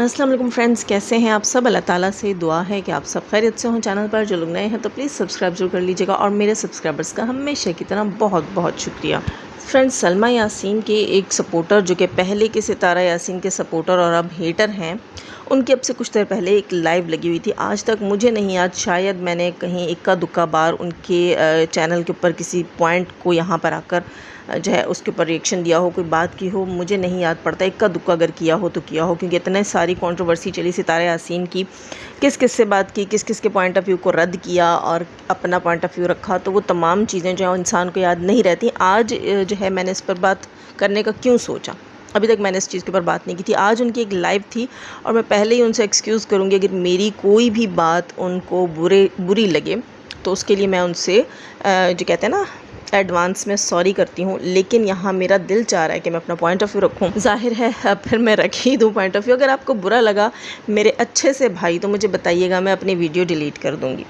अस्सलाम वालेकुम फ्रेंड्स, कैसे हैं आप सब। अल्लाह ताला से दुआ है कि आप सब खैरियत से हों। चैनल पर जो लोग नए हैं तो प्लीज़ सब्सक्राइब जरूर कर लीजिएगा और मेरे सब्सक्राइबर्स का हमेशा की तरह बहुत बहुत शुक्रिया। फ्रेंड्स, सलमा यासीन के एक सपोर्टर जो कि पहले के सितारा यासीन के सपोर्टर और अब हेटर हैं, उनकी अब से कुछ देर पहले एक लाइव लगी हुई थी। आज तक मुझे नहीं याद, शायद मैंने कहीं इक्का दुक्का बार उनके चैनल के ऊपर किसी पॉइंट को यहाँ पर आकर जो है उसके ऊपर रिएक्शन दिया हो, कोई बात की हो, मुझे नहीं याद पड़ता। इक्का दुक्का अगर किया हो तो किया हो, क्योंकि इतने सारी कंट्रोवर्सी चली सितारा यासीन की, किस किस से बात की, किस किस के पॉइंट ऑफ व्यू को रद्द किया और अपना पॉइंट ऑफ व्यू रखा, तो वो तमाम चीज़ें जो है इंसान को याद नहीं रहती। आज जो है मैंने इस पर बात करने का क्यों सोचा, अभी तक मैंने इस चीज़ के ऊपर बात नहीं की थी। आज उनकी एक लाइव थी और मैं पहले ही उनसे एक्सक्यूज़ करूँगी अगर मेरी कोई भी बात उनको बुरी लगे तो उसके लिए मैं उनसे जो कहते हैं ना एडवांस में सॉरी करती हूँ। लेकिन यहाँ मेरा दिल चाह रहा है कि मैं अपना पॉइंट ऑफ व्यू रखूँ। जाहिर है अब फिर मैं रख ही दूँ पॉइंट ऑफ व्यू। अगर आपको बुरा लगा मेरे अच्छे से भाई तो मुझे बताइएगा, मैं अपनी वीडियो डिलीट कर दूँगी।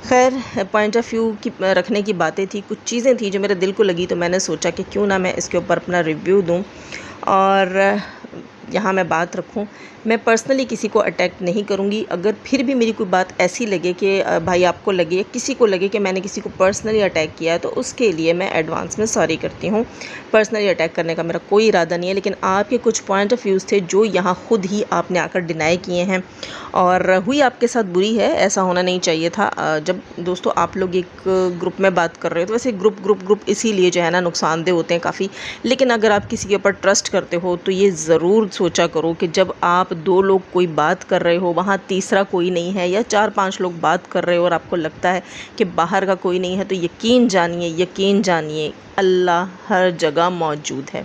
खैर, पॉइंट ऑफ व्यू की रखने की बातें थी, कुछ चीज़ें थी जो मेरे दिल को लगी, तो मैंने सोचा कि क्यों ना मैं इसके ऊपर अपना रिव्यू दूँ और यहाँ मैं बात रखूँ। मैं पर्सनली किसी को अटैक नहीं करूँगी। अगर फिर भी मेरी कोई बात ऐसी लगे कि भाई आपको लगे या किसी को लगे कि मैंने किसी को पर्सनली अटैक किया है, तो उसके लिए मैं एडवांस में सॉरी करती हूँ। पर्सनली अटैक करने का मेरा कोई इरादा नहीं है, लेकिन आपके कुछ पॉइंट ऑफ व्यूज़ थे जो यहाँ खुद ही आपने आकर डिनाई किए हैं और हुई आपके साथ बुरी है। ऐसा होना नहीं चाहिए था। जब दोस्तों आप लोग एक ग्रुप में बात कर रहे हो तो वैसे ग्रुप इसीलिए जो है ना नुकसानदेह होते हैं काफ़ी। लेकिन अगर आप किसी के ऊपर ट्रस्ट करते हो तो ये ज़रूर सोचा करो कि जब आप दो लोग कोई बात कर रहे हो, वहाँ तीसरा कोई नहीं है या 4-5 लोग बात कर रहे हो और आपको लगता है कि बाहर का कोई नहीं है, तो यकीन जानिए अल्लाह हर जगह मौजूद है।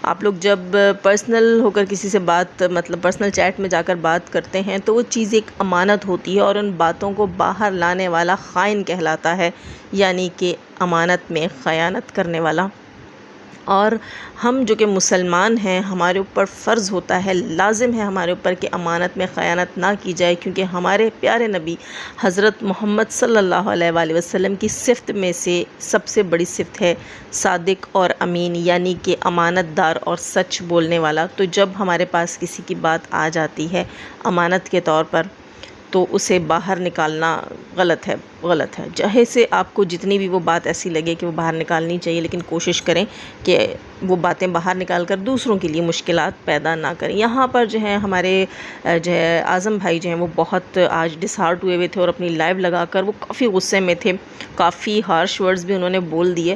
आप लोग जब पर्सनल होकर किसी से बात मतलब पर्सनल चैट में जाकर बात करते हैं तो वो चीज़ एक अमानत होती है और उन बातों को बाहर लाने वाला ख़ाइन कहलाता है, यानी कि अमानत में ख़यानत करने वाला। और हम जो कि मुसलमान हैं, हमारे ऊपर फ़र्ज़ होता है, लाजिम है हमारे ऊपर कि अमानत में ख़यानत ना की जाए, क्योंकि हमारे प्यारे नबी हज़रत मोहम्मद सल्लल्लाहु अलैहि वसल्लम की सिफ़त में से सबसे बड़ी सिफ़त है सादिक और अमीन, यानी कि अमानतदार और सच बोलने वाला। तो जब हमारे पास किसी की बात आ जाती है अमानत के तौर पर, तो उसे बाहर निकालना गलत है। चाहे से आपको जितनी भी वो बात ऐसी लगे कि वो बाहर निकालनी चाहिए, लेकिन कोशिश करें कि वो बातें बाहर निकाल कर दूसरों के लिए मुश्किलात पैदा ना करें। यहाँ पर जो है हमारे जो है आज़म भाई जो हैं वो बहुत आज डिसहार्ट हुए थे और अपनी लाइव लगाकर वो काफ़ी गुस्से में थे, काफ़ी हार्श वर्ड्स भी उन्होंने बोल दिए।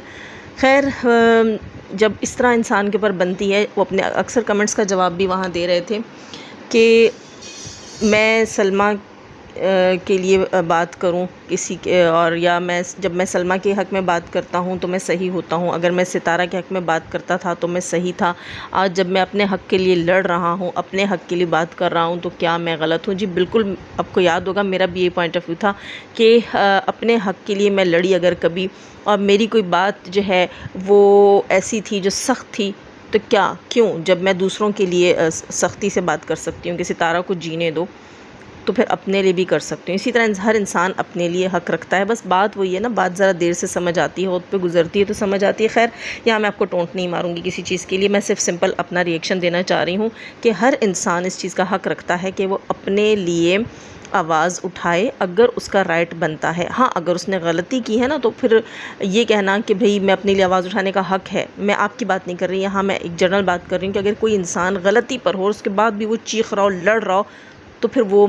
खैर, जब इस तरह इंसान के ऊपर बनती है, वो अपने अक्सर कमेंट्स का जवाब भी वहाँ दे रहे थे कि मैं सलमा के लिए बात करूं किसी के, और या जब मैं सलमा के हक़ में बात करता हूं तो मैं सही होता हूं, अगर मैं सितारा के हक़ में बात करता था तो मैं सही था। आज जब मैं अपने हक़ के लिए लड़ रहा हूं, अपने हक़ के लिए बात कर रहा हूं, तो क्या मैं गलत हूं? जी बिल्कुल, आपको याद होगा मेरा भी ये पॉइंट ऑफ व्यू था कि अपने हक़ के लिए मैं लड़ी अगर कभी और मेरी कोई बात जो है वो ऐसी थी जो सख्त थी, तो क्यों जब मैं दूसरों के लिए सख्ती से बात कर सकती हूँ कि सितारा को जीने दो, तो फिर अपने लिए भी कर सकती हूँ। इसी तरह हर इंसान अपने लिए हक़ रखता है। बस बात वही है ना, बात ज़रा देर से समझ आती है, वक्त पे गुजरती है तो समझ आती है। खैर, यहाँ मैं आपको टोंट नहीं मारूंगी किसी चीज़ के लिए, मैं सिर्फ सिंपल अपना रिएक्शन देना चाह रही हूँ कि हर इंसान इस चीज़ का हक़ रखता है कि वो अपने लिए आवाज़ उठाए अगर उसका राइट बनता है। हाँ, अगर उसने गलती की है ना, तो फिर ये कहना कि भाई मैं अपने लिए आवाज़ उठाने का हक़ है, मैं आपकी बात नहीं कर रही, यहाँ मैं एक जनरल बात कर रही हूँ कि अगर कोई इंसान गलती पर हो और उसके बाद भी वो चीख रहा हो, लड़ रहा हो, तो फिर वो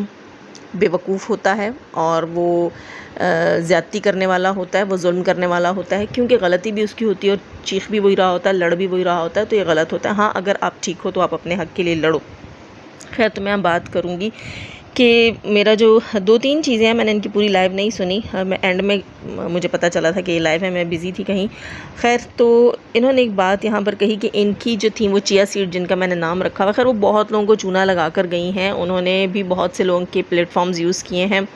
बेवकूफ़ होता है और वो ज़्यादती करने वाला होता है, वो जुल्म करने वाला होता है, क्योंकि गलती भी उसकी होती है और चीख भी वही रहा होता है, लड़ भी वही रहा होता है, तो ये गलत होता है। हाँ, अगर आप ठीक हो तो आप अपने हक़ के लिए लड़ो। खैर, तो मैं बात करूँगी कि मेरा जो 2-3 चीज़ें हैं, मैंने इनकी पूरी लाइव नहीं सुनी, मैं एंड में मुझे पता चला था कि ये लाइव है, मैं बिज़ी थी कहीं। खैर, तो इन्होंने एक बात यहाँ पर कही कि इनकी जो थी वो चिया सीड, जिनका मैंने नाम रखा हुआ, खैर वो बहुत लोगों को चूना लगा कर गई हैं। उन्होंने भी बहुत से लोगों के प्लेटफॉर्म्स यूज़ किए हैं,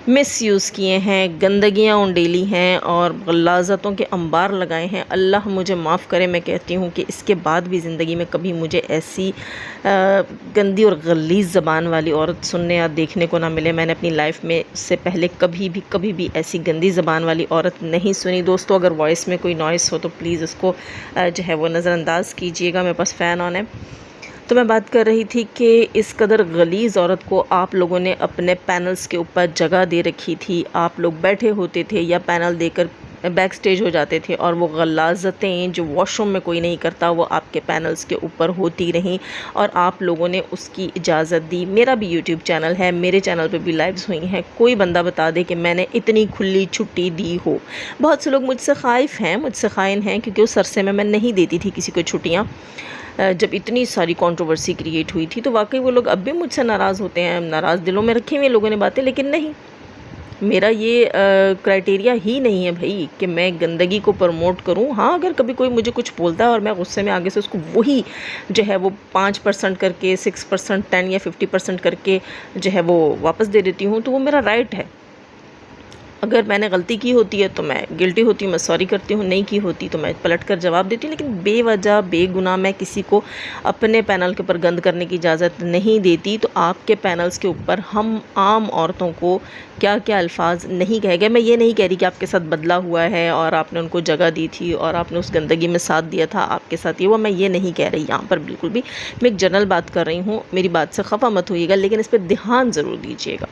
मिसयूज़ किए हैं, गंदगियाँ उंडेली हैं और गलाज़तों के अंबार लगाए हैं। अल्लाह मुझे माफ़ करे, मैं कहती हूँ कि इसके बाद भी ज़िंदगी में कभी मुझे ऐसी गंदी और गलीज़ ज़बान वाली औरत सुनने या देखने को ना मिले। मैंने अपनी लाइफ में से पहले कभी भी ऐसी गंदी ज़बान वाली औरत नहीं सुनी। दोस्तों, अगर वॉइस में कोई नॉइस हो तो प्लीज़ उसको जो है वो नज़रअंदाज़ कीजिएगा, मेरे पास फ़ैन ऑन है। तो मैं बात कर रही थी कि इस कदर गलीज़ औरत को आप लोगों ने अपने पैनल्स के ऊपर जगह दे रखी थी। आप लोग बैठे होते थे या पैनल देकर बैक स्टेज हो जाते थे और वो गलाज़तें जो वॉशरूम में कोई नहीं करता वो आपके पैनल्स के ऊपर होती रहीं और आप लोगों ने उसकी इजाज़त दी। मेरा भी यूट्यूब चैनल है, मेरे चैनल पे भी लाइव्स हुई हैं। कोई बंदा बता दे कि मैंने इतनी खुली छुट्टी दी हो। बहुत से लोग मुझसे ख़ाइफ़ हैं, मुझसे ख़ाइन हैं, क्योंकि उस अरसे में मैं नहीं देती थी किसी को छुट्टियाँ। जब इतनी सारी कंट्रोवर्सी क्रिएट हुई थी तो वाकई वो लोग अब भी मुझसे नाराज़ होते हैं। नाराज़ दिलों में रखी हुई लोगों ने बातें, लेकिन नहीं, मेरा ये क्राइटेरिया ही नहीं है भाई कि मैं गंदगी को प्रमोट करूं। हाँ, अगर कभी कोई मुझे कुछ बोलता है और मैं गुस्से में आगे से उसको वही जो है वो 5% करके 6%, 10 या 50% करके जो है वो वापस दे देती हूँ, तो वो मेरा राइट है। अगर मैंने गलती की होती है तो मैं गिल्टी होती हूँ, मैं सॉरी करती हूँ। नहीं की होती तो मैं पलट कर जवाब देती हूँ। लेकिन बेवजह बेगुनाह मैं किसी को अपने पैनल के ऊपर गंद करने की इजाज़त नहीं देती। तो आपके पैनल्स के ऊपर हम आम औरतों को क्या क्या अल्फाज नहीं कहे गए। मैं ये नहीं कह रही कि आपके साथ बदला हुआ है और आपने उनको जगह दी थी और आपने उस गंदगी में साथ दिया था, आपके साथ ये वो, मैं ये नहीं कह रही यहाँ पर बिल्कुल भी। मैं एक जनरल बात कर रही हूँ, मेरी बात से खफा मत होइएगा, लेकिन इस पर ध्यान ज़रूर दीजिएगा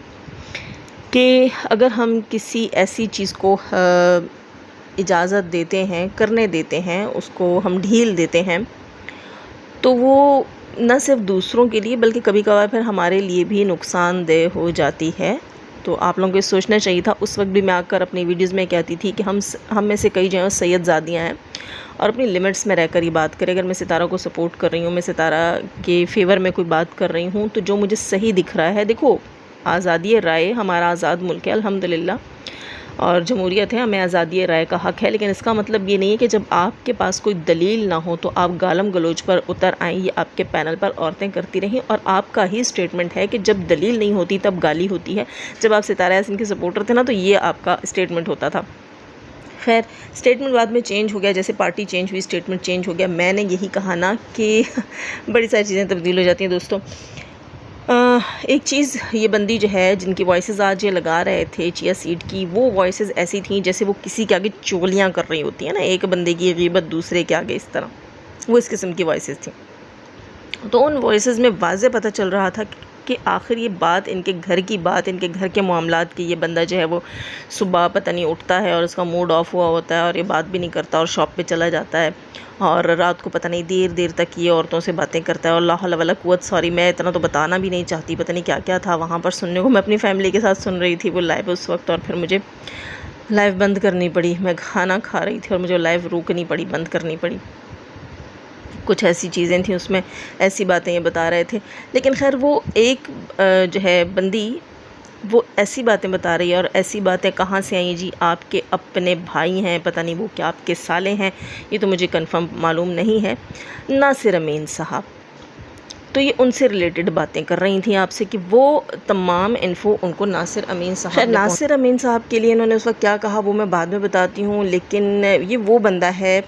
कि अगर हम किसी ऐसी चीज़ को इजाज़त देते हैं, करने देते हैं, उसको हम ढील देते हैं, तो वो न सिर्फ दूसरों के लिए बल्कि कभी कभार फिर हमारे लिए भी नुकसानदेह हो जाती है। तो आप लोगों को सोचना चाहिए था। उस वक्त भी मैं आकर अपनी वीडियोज़ में कहती थी कि हम में से कई जो हैं सैयदज़ादियाँ हैं और अपनी लिमिट्स में रहकर ये बात करें। अगर मैं सितारा को सपोर्ट कर रही हूँ, मैं सितारा के फेवर में कोई बात कर रही हूँ, तो जो मुझे सही दिख रहा है, देखो आज़ादी राय, हमारा आज़ाद मुल्क है अल्हम्दुलिल्लाह, और जमहूरियत है, हमें आज़ादी राय का हक़ है। लेकिन इसका मतलब ये नहीं है कि जब आपके पास कोई दलील ना हो तो आप गालम गलोच पर उतर आएँ। ये आपके पैनल पर औरतें करती रहीं और आपका ही स्टेटमेंट है कि जब दलील नहीं होती तब गाली होती है। जब आप सितारा यासीन के सपोर्टर थे ना, तो ये आपका स्टेटमेंट होता था। खैर, स्टेटमेंट बाद में चेंज हो गया, जैसे पार्टी चेंज हुई स्टेटमेंट चेंज हो गया। मैंने यही कहा ना कि बड़ी सारी चीज़ें तब्दील हो जाती हैं दोस्तों। एक चीज़, ये बंदी जो है जिनकी वॉइसेस आज ये लगा रहे थे चिया सीड की, वो वॉइसेस ऐसी थी जैसे वो किसी के आगे चोलियाँ कर रही होती है ना, एक बंदे की ग़ीबत दूसरे के आगे, इस तरह वो इस किस्म की वॉइसेस थी। तो उन वॉइसेस में वाज़े पता चल रहा था कि आखिर ये बात इनके घर की बात, इनके घर के मामलात की। ये बंदा जो है वो सुबह पता नहीं उठता है और उसका मूड ऑफ हुआ होता है और ये बात भी नहीं करता और शॉप पे चला जाता है और रात को पता नहीं देर देर तक ये औरतों से बातें करता है। और ला हौला वला कुव्वत, सॉरी मैं इतना तो बताना भी नहीं चाहती, पता नहीं क्या क्या था वहाँ पर सुनने को। मैं अपनी फैमिली के साथ सुन रही थी वो लाइव उस वक्त, और फिर मुझे लाइव बंद करनी पड़ी। मैं खाना खा रही थी और मुझे लाइव रोकनी पड़ी, बंद करनी पड़ी। कुछ ऐसी चीज़ें थी उसमें, ऐसी बातें ये बता रहे थे। लेकिन खैर वो एक जो है बंदी, वो ऐसी बातें बता रही है। और ऐसी बातें कहाँ से आई जी? आपके अपने भाई हैं, पता नहीं वो क्या आपके साले हैं, ये तो मुझे कंफर्म मालूम नहीं है, नासिर अमीन साहब। तो ये उनसे रिलेटेड बातें कर रही थी आपसे कि वो तमाम इन्फो उनको नासिर अमीन साहब, नासिर अमीन साहब के लिए इन्होंने उस वक्त क्या कहा वो मैं बाद में बताती हूँ। लेकिन ये वो बंदा है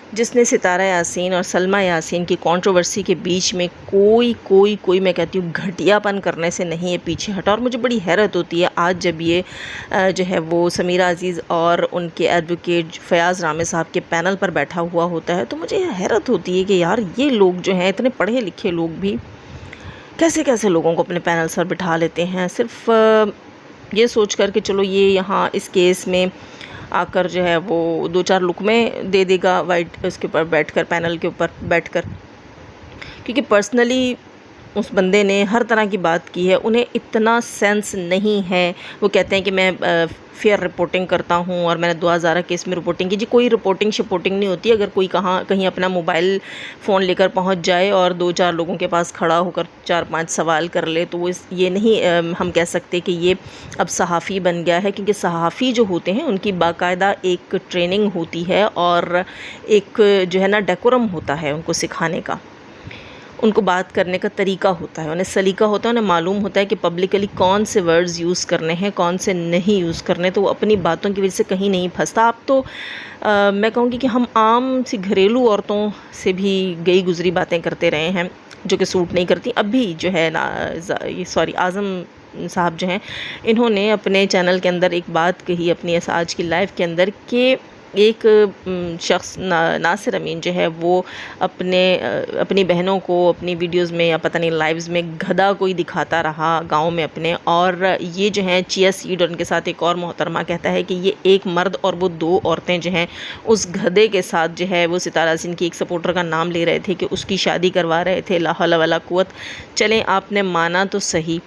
जिसने सितारा यासीन और सलमा यासीन की कंट्रोवर्सी के बीच में कोई मैं कहती हूँ घटियापन करने से नहीं है पीछे हटा। और मुझे बड़ी हैरत होती है आज जब ये जो है वो समीरा अजीज़ और उनके एडवोकेट फयाज़ रामे साहब के पैनल पर बैठा हुआ होता है, तो मुझे हैरत होती है कि यार ये लोग जो हैं, इतने पढ़े लिखे लोग भी कैसे कैसे लोगों को अपने पैनल पर बिठा लेते हैं, सिर्फ ये सोच कर के चलो ये यहाँ इस केस में आकर जो है वो 2-4 लुकमे दे देगा वाइट उसके ऊपर बैठकर, पैनल के ऊपर बैठकर। क्योंकि पर्सनली उस बंदे ने हर तरह की बात की है, उन्हें इतना सेंस नहीं है। वो कहते हैं कि मैं फेयर रिपोर्टिंग करता हूँ और मैंने 2000 केस में रिपोर्टिंग की। जी कोई रिपोर्टिंग शिपोर्टिंग नहीं होती। अगर कोई कहीं अपना मोबाइल फ़ोन लेकर पहुँच जाए और 2-4 लोगों के पास खड़ा होकर 4-5 सवाल कर ले, तो वो ये नहीं हम कह सकते कि ये अब सहाफ़ी बन गया है। क्योंकि सहाफ़ी जो होते हैं उनकी बाकायदा एक ट्रेनिंग होती है और एक जो है ना डेकोरम होता है उनको सिखाने का, उनको बात करने का तरीका होता है, उन्हें सलीका होता है, उन्हें मालूम होता है कि पब्लिकली कौन से वर्ड्स यूज़ करने हैं, कौन से नहीं यूज़ करने। तो वो अपनी बातों की वजह से कहीं नहीं फंसता। आप तो मैं कहूँगी कि हम आम सी घरेलू औरतों से भी गई गुजरी बातें करते रहे हैं जो कि सूट नहीं करती। अभी जो है ना आज़म साहब जो हैं, इन्होंने अपने चैनल के अंदर एक बात कही अपनी आज की लाइव के अंदर कि एक शख्स नासिर अमीन जो है वो अपनी बहनों को अपनी वीडियोस में या पता नहीं लाइव्स में गधा कोई दिखाता रहा गांव में अपने, और ये जो हैं चिया सीड और उनके साथ एक और मोहतरमा कहता है कि ये एक मर्द और वो 2 औरतें जो हैं उस गधे के साथ जो है वो सितारा यासीन की एक सपोर्टर का नाम ले रहे थे कि उसकी शादी करवा रहे थे। ला हौला वला कुव्वत। चलें, आपने माना तो सही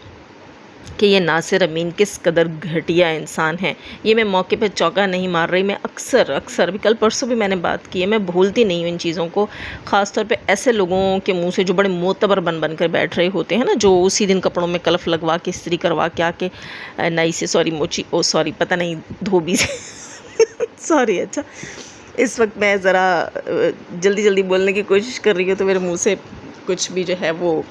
कि ये नासिर अमीन किस कदर घटिया इंसान है। ये मैं मौके पे चौका नहीं मार रही, मैं अक्सर अभी कल परसों भी मैंने बात की है, मैं भूलती नहीं हूँ इन चीज़ों को। ख़ास तौर पे ऐसे लोगों के मुंह से जो बड़े मोतबर बन कर बैठ रहे होते हैं ना, जो उसी दिन कपड़ों में कलफ लगवा के इस्त्री करवा के आके नई से सॉरी पता नहीं धोबी से सॉरी। अच्छा, इस वक्त मैं ज़रा जल्दी बोलने की कोशिश कर रही हूँ तो मेरे मुँह से कुछ भी जो है वो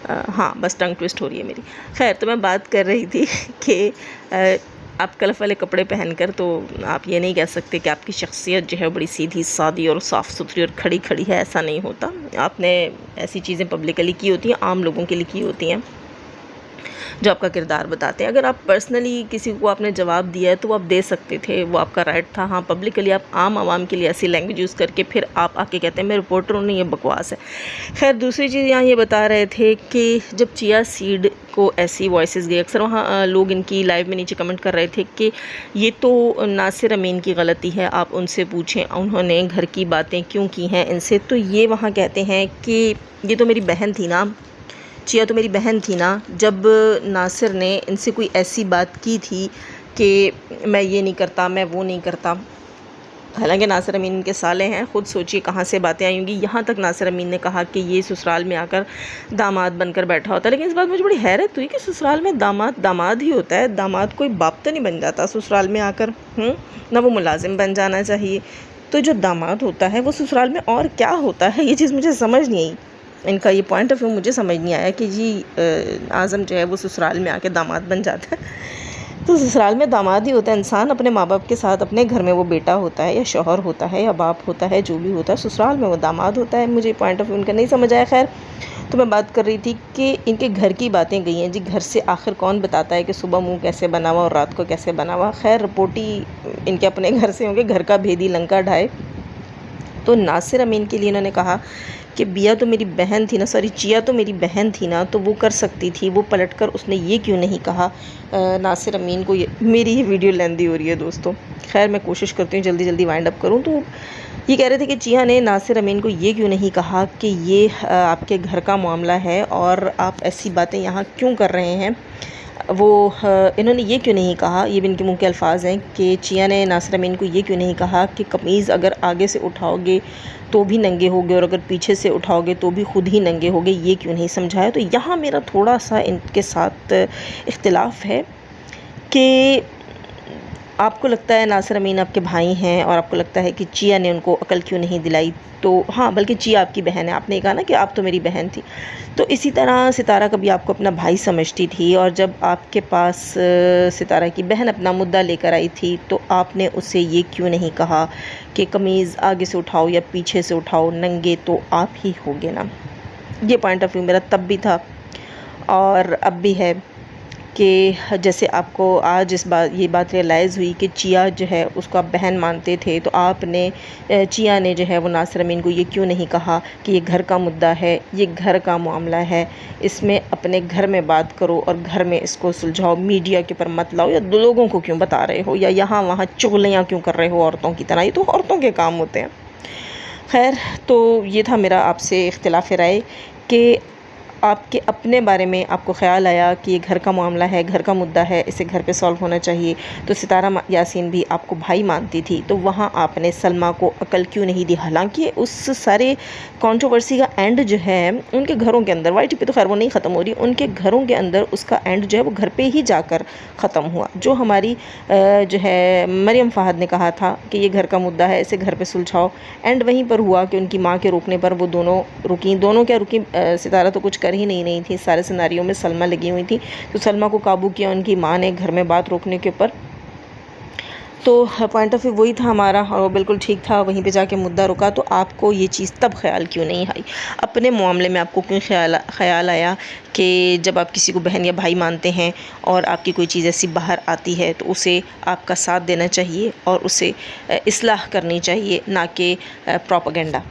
हाँ बस टंग ट्विस्ट हो रही है मेरी। खैर, तो मैं बात कर रही थी कि आप कलफ वाले कपड़े पहनकर तो आप ये नहीं कह सकते कि आपकी शख्सियत जो है बड़ी सीधी सादी और साफ़ सुथरी और खड़ी खड़ी है। ऐसा नहीं होता। आपने ऐसी चीज़ें पब्लिकली की होती हैं, आम लोगों के लिए की होती हैं जो आपका किरदार बताते हैं। अगर आप पर्सनली किसी को आपने जवाब दिया है तो वो आप दे सकते थे, वो आपका राइट था। हाँ, पब्लिकली आप आम आवाम के लिए ऐसी लैंग्वेज यूज़ करके फिर आप आके कहते हैं मैं रिपोर्टर हूँ, नहीं, ये बकवास है। खैर, दूसरी चीज़ यहाँ ये बता रहे थे कि जब चिया सीड को ऐसी वॉइसेस गई, अक्सर वहाँ लोग इनकी लाइव में नीचे कमेंट कर रहे थे कि ये तो नासिर अमीन की गलती है, आप उनसे पूछें उन्होंने घर की बातें क्यों की हैं इनसे। तो ये वहाँ कहते हैं कि ये तो मेरी बहन थी ना, चिया तो मेरी बहन थी ना, जब नासिर ने इनसे कोई ऐसी बात की थी कि मैं ये नहीं करता, मैं वो नहीं करता। हालांकि नासिर अमीन इनके साले हैं, ख़ुद सोचिए कहाँ से बातें आई होंगी। यहाँ तक नासिर अमीन ने कहा कि ये ससुराल में आकर दामाद बनकर बैठा होता है। लेकिन इस बात मुझे बड़ी हैरत हुई कि ससुराल में दामाद ही होता है, दामाद कोई बाप तो नहीं बन जाता ससुराल में आकर। ना वो मुलाजिम बन जाना चाहिए। तो जो दामाद होता है वो ससुराल में और क्या होता है, ये चीज़ मुझे समझ नहीं आई। इनका ये पॉइंट ऑफ व्यू मुझे समझ नहीं आया कि जी आज़म जो है वो ससुराल में आके दामाद बन जाता है। तो ससुराल में दामाद ही होता है इंसान, अपने माँ बाप के साथ अपने घर में वो बेटा होता है या शौहर होता है या बाप होता है, जो भी होता है, ससुराल में वो दामाद होता है। मुझे पॉइंट ऑफ व्यू उनका नहीं समझ आया। खैर, तो मैं बात कर रही थी कि इनके घर की बातें गई हैं जी। घर से आखिर कौन बताता है कि सुबह मुँह कैसे बना हुआ और रात को कैसे बना हुआ। खैर, रिपोर्टी इनके अपने घर से होंगे, घर का भेदी लंका ढाए। तो नासिर अमीन के लिए इन्होंने कहा कि बिया तो मेरी बहन थी ना, सॉरी चिया तो मेरी बहन थी ना, तो वो कर सकती थी, वो पलटकर उसने ये क्यों नहीं कहा नासिर अमीन को। मेरी ये वीडियो लेंदी हो रही है दोस्तों। खैर, मैं कोशिश करती हूँ जल्दी वाइंड अप करूँ। तो ये कह रहे थे कि चिया ने नासिर अमीन को ये क्यों नहीं कहा कि ये आपके घर का मामला है और आप ऐसी बातें यहाँ क्यों कर रहे हैं। वो इन्होंने ये क्यों नहीं कहा, ये भी इनके मुंह के अल्फाज हैं कि चिया ने नासिर अमीन को ये क्यों नहीं कहा कि कमीज़ अगर आगे से उठाओगे तो भी नंगे होगे और अगर पीछे से उठाओगे तो भी खुद ही नंगे होगे, ये क्यों नहीं समझाया। तो यहाँ मेरा थोड़ा सा इनके साथ इख्तिलाफ़ है कि आपको लगता है नासिर अमीन आपके भाई हैं और आपको लगता है कि चिया ने उनको अकल क्यों नहीं दिलाई। तो हाँ, बल्कि चिया आपकी बहन है, आपने कहा ना कि आप तो मेरी बहन थी। तो इसी तरह सितारा कभी आपको अपना भाई समझती थी और जब आपके पास सितारा की बहन अपना मुद्दा लेकर आई थी तो आपने उससे ये क्यों नहीं कहा कि कमीज़ आगे से उठाओ या पीछे से उठाओ, नंगे तो आप ही होगे ना। ये पॉइंट ऑफ व्यू मेरा तब भी था और अब भी है कि जैसे आपको आज ये बात रियलाइज़ हुई कि चिया जो है उसको आप बहन मानते थे, तो आपने चिया ने जो है वो नासिर अमीन को ये क्यों नहीं कहा कि ये घर का मुद्दा है, ये घर का मामला है, इसमें अपने घर में बात करो और घर में इसको सुलझाओ, मीडिया के ऊपर मत लाओ, या लोगों को क्यों बता रहे हो या यहाँ वहाँ चुगलियाँ क्यों कर रहे हो औरतों की तरह, ये तो औरतों के काम होते हैं। खैर, तो ये था मेरा आपसे इख्तिलाफ़ राय कि आपके अपने बारे में आपको ख़्याल आया कि ये घर का मामला है, घर का मुद्दा है, इसे घर पे सॉल्व होना चाहिए। तो सितारा यासीन भी आपको भाई मानती थी, तो वहाँ आपने सलमा को अकल क्यों नहीं दी। हालांकि उस सारे कंट्रोवर्सी का एंड जो है उनके घरों के अंदर, वाईटी पे तो खैर वो नहीं ख़त्म हो रही, उनके घरों के अंदर उसका एंड जो है वो घर पे ही जाकर ख़त्म हुआ। जो हमारी जो है मरियम फ़ाहद ने कहा था कि ये घर का मुद्दा है, इसे घर पे सुलझाओ, एंड वहीं पर हुआ कि उनकी माँ के रोकने पर वो दोनों रुकी। दोनों क्या रुकी, सितारा तो कुछ कर ही नहीं थी, सारे सिनारियों में सलमा लगी हुई थी। तो सलमा को काबू किया उनकी माँ ने घर में बात रोकने के ऊपर। तो पॉइंट ऑफ व्यू वही था हमारा और वो बिल्कुल ठीक था, वहीं पे जाके मुद्दा रुका। तो आपको ये चीज़ तब ख्याल क्यों नहीं आई, अपने मामले में आपको क्यों ख्याल आया कि जब आप किसी को बहन या भाई मानते हैं और आपकी कोई चीज़ ऐसी बाहर आती है तो उसे आपका साथ देना चाहिए और उसे इस्लाह करनी चाहिए, ना कि प्रोपेगेंडा।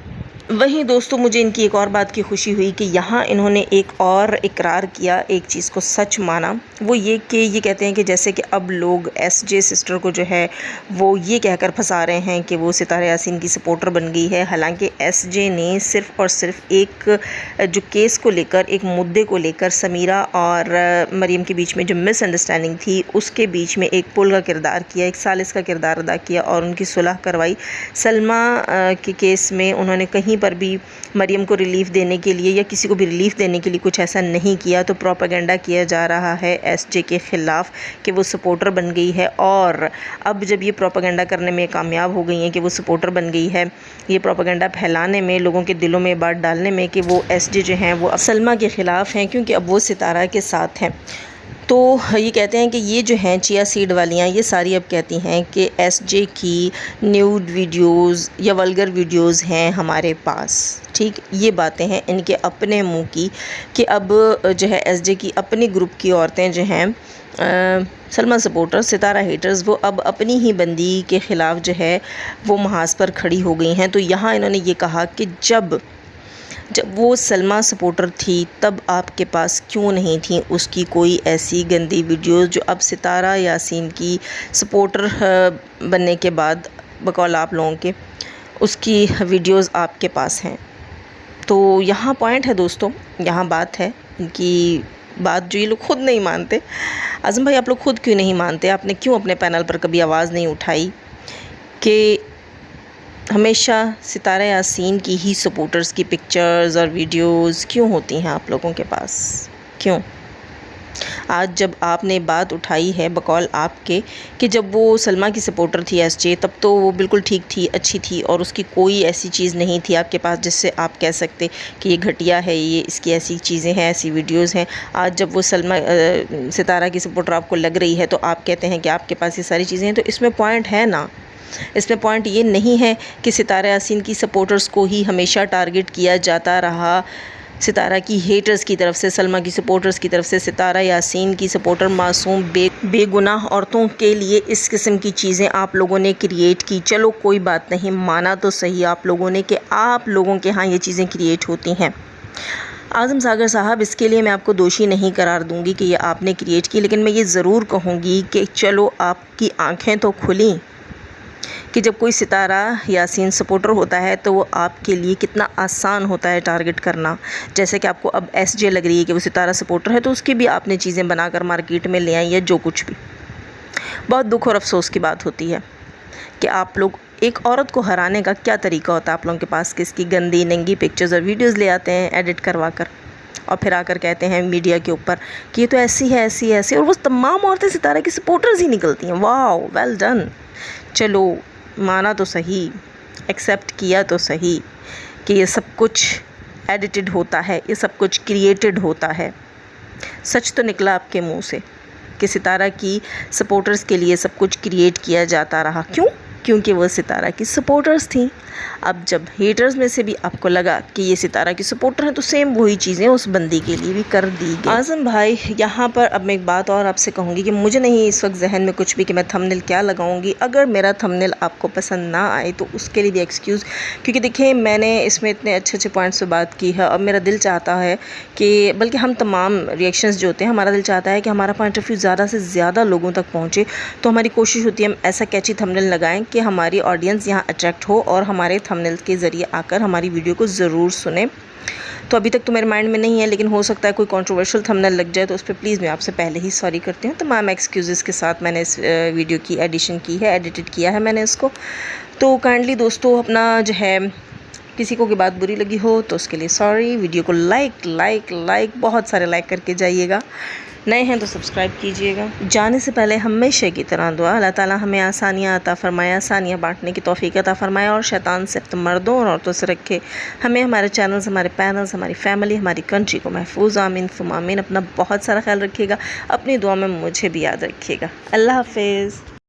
वहीं दोस्तों मुझे इनकी एक और बात की खुशी हुई कि यहाँ इन्होंने एक और इकरार किया, एक चीज़ को सच माना। वो ये कि ये कहते हैं कि जैसे कि अब लोग एसजे सिस्टर को जो है वो ये कहकर फंसा रहे हैं कि वो सितारा यासीन की सपोर्टर बन गई है। हालांकि एसजे ने सिर्फ़ और सिर्फ एक जो केस को लेकर, एक मुद्दे को लेकर समीरा और मरीम के बीच में जो मिसअंडरस्टैंडिंग थी उसके बीच में एक पुल का किरदार किया, एक सालिस का किरदार अदा किया और उनकी सुलह करवाई। सलमा के केस में उन्होंने कहीं पर भी मरियम को रिलीफ देने के लिए या किसी को भी रिलीफ देने के लिए कुछ ऐसा नहीं किया। तो प्रोपेगेंडा किया जा रहा है एसजे के ख़िलाफ़ कि वो सपोर्टर बन गई है। और अब जब ये प्रोपेगेंडा करने में कामयाब हो गई हैं कि वो सपोर्टर बन गई है, ये प्रोपेगेंडा फैलाने में, लोगों के दिलों में बात डालने में कि वो एसजे जो हैं वो सलमा के ख़िलाफ़ हैं क्योंकि अब वो सितारा के साथ हैं। तो ये कहते हैं कि ये जो हैं चिया सीड वालियाँ, ये सारी अब कहती हैं कि एसजे की न्यूड वीडियोस या वल्गर वीडियोस हैं हमारे पास। ठीक, ये बातें हैं इनके अपने मुंह की कि अब जो है एसजे की अपनी ग्रुप की औरतें जो हैं सलमा सपोर्टर्स, सितारा हेटर्स, वो अब अपनी ही बंदी के ख़िलाफ़ जो है वो महाज पर खड़ी हो गई हैं। तो यहाँ इन्होंने ये कहा कि जब वो सलमा सपोर्टर थी तब आपके पास क्यों नहीं थी उसकी कोई ऐसी गंदी वीडियोस जो अब सितारा यासीन की सपोर्टर बनने के बाद बकौल आप लोगों के उसकी वीडियोस आपके पास हैं। तो यहाँ पॉइंट है दोस्तों, यहाँ बात है कि बात जो ये लोग खुद नहीं मानते। आज़म भाई, आप लोग खुद क्यों नहीं मानते? आपने क्यों अपने पैनल पर कभी आवाज़ नहीं उठाई कि हमेशा सितारा यासीन की ही सपोर्टर्स की पिक्चर्स और वीडियोस क्यों होती हैं आप लोगों के पास? क्यों? आज जब आपने बात उठाई है बकौल आपके कि जब वो सलमा की सपोर्टर थी एसजे, तब तो वो बिल्कुल ठीक थी, अच्छी थी और उसकी कोई ऐसी चीज़ नहीं थी आपके पास जिससे आप कह सकते कि ये घटिया है, ये इसकी ऐसी चीज़ें हैं, ऐसी वीडियोस हैं। आज जब वो सलमा सितारा की सपोर्टर आपको लग रही है तो आप कहते हैं कि आपके पास ये सारी चीज़ें हैं। तो इसमें पॉइंट है ना, इसमें पॉइंट ये नहीं है कि सितारा यासीन की सपोर्टर्स को ही हमेशा टारगेट किया जाता रहा, सितारा की हेटर्स की तरफ से, सलमा की सपोर्टर्स की तरफ से। सितारा यासीन की सपोर्टर मासूम बेगुनाह औरतों के लिए इस किस्म की चीज़ें आप लोगों ने क्रिएट की। चलो कोई बात नहीं, माना तो सही आप लोगों ने कि आप लोगों के यहाँ ये चीज़ें क्रिएट होती हैं। आज़म सागर साहब, इसके लिए मैं आपको दोषी नहीं करार दूंगी कि ये आपने क्रिएट की, लेकिन मैं ये ज़रूर कहूँगी कि चलो आपकी आँखें तो खुली कि जब कोई सितारा यासीन सपोर्टर होता है तो वो आपके लिए कितना आसान होता है टारगेट करना। जैसे कि आपको अब एसजे लग रही है कि वो सितारा सपोर्टर है तो उसकी भी आपने चीज़ें बनाकर मार्केट में ले आई या जो कुछ भी। बहुत दुख और अफसोस की बात होती है कि आप लोग, एक औरत को हराने का क्या तरीका होता है आप लोगों के पास कि इसकी गंदी नंगी पिक्चर्स और वीडियोज़ ले आते हैं एडिट करवा कर और फिर आकर कहते हैं मीडिया के ऊपर कि ये तो ऐसी है, ऐसी ऐसी, और वो तमाम औरतें सितारा की सपोर्टर्स ही निकलती हैं। वाह, वेल डन। चलो माना तो सही, एक्सेप्ट किया तो सही कि ये सब कुछ एडिटेड होता है, ये सब कुछ क्रिएटेड होता है। सच तो निकला आपके मुंह से कि सितारा की सपोर्टर्स के लिए सब कुछ क्रिएट किया जाता रहा। क्यों? क्योंकि वो सितारा की सपोर्टर्स थी। अब जब हेटर्स में से भी आपको लगा कि ये सितारा की सपोर्टर हैं तो सेम वही चीज़ें उस बंदी के लिए भी कर दी गई। आज़म भाई, यहाँ पर अब मैं एक बात और आपसे कहूँगी कि मुझे नहीं इस वक्त जहन में कुछ भी कि मैं थंबनेल क्या लगाऊँगी। अगर मेरा थंबनेल आपको पसंद ना आए तो उसके लिए भी एक्सक्यूज़, क्योंकि देखिए मैंने इसमें इतने अच्छे अच्छे पॉइंट्स पर बात की है और मेरा दिल चाहता है कि, बल्कि हम तमाम रिएक्शंस जो होते हैं, हमारा दिल चाहता है कि हमारा पॉइंट ऑफ व्यू ज़्यादा से ज़्यादा लोगों तक पहुँचे। तो हमारी कोशिश होती है हम ऐसा कैची थंबनेल लगाएँ कि हमारी ऑडियंस यहाँ अट्रैक्ट हो और हमारे थंबनेल के ज़रिए आकर हमारी वीडियो को ज़रूर सुने। तो अभी तक तो मेरे माइंड में नहीं है, लेकिन हो सकता है कोई कंट्रोवर्शियल थंबनेल लग जाए तो उस पर प्लीज़ मैं आपसे पहले ही सॉरी करती हूँ। तमाम एक्सक्यूज़ेस के साथ मैंने इस वीडियो की एडिशन की है, एडिटेड किया है मैंने इसको। तो काइंडली दोस्तों अपना जो है, किसी को की बात बुरी लगी हो तो उसके लिए सॉरी। वीडियो को लाइक बहुत सारे लाइक करके जाइएगा। नए हैं तो सब्सक्राइब कीजिएगा। जाने से पहले हमेशा की तरह दुआ, अल्लाह ताला हमें आसानियाँ अता फरमाए, आसानियाँ बांटने की तौफीक अता फरमाए और शैतान से मर्दों और औरतों से रखे। हमें, हमारे चैनल्स, हमारे पैनल्स, हमारी फैमिली, हमारी कंट्री को महफूज। आमीन फुम आमीन। अपना बहुत सारा ख्याल रखिएगा, अपनी दुआ में मुझे भी याद रखिएगा। अल्लाह हाफिज़।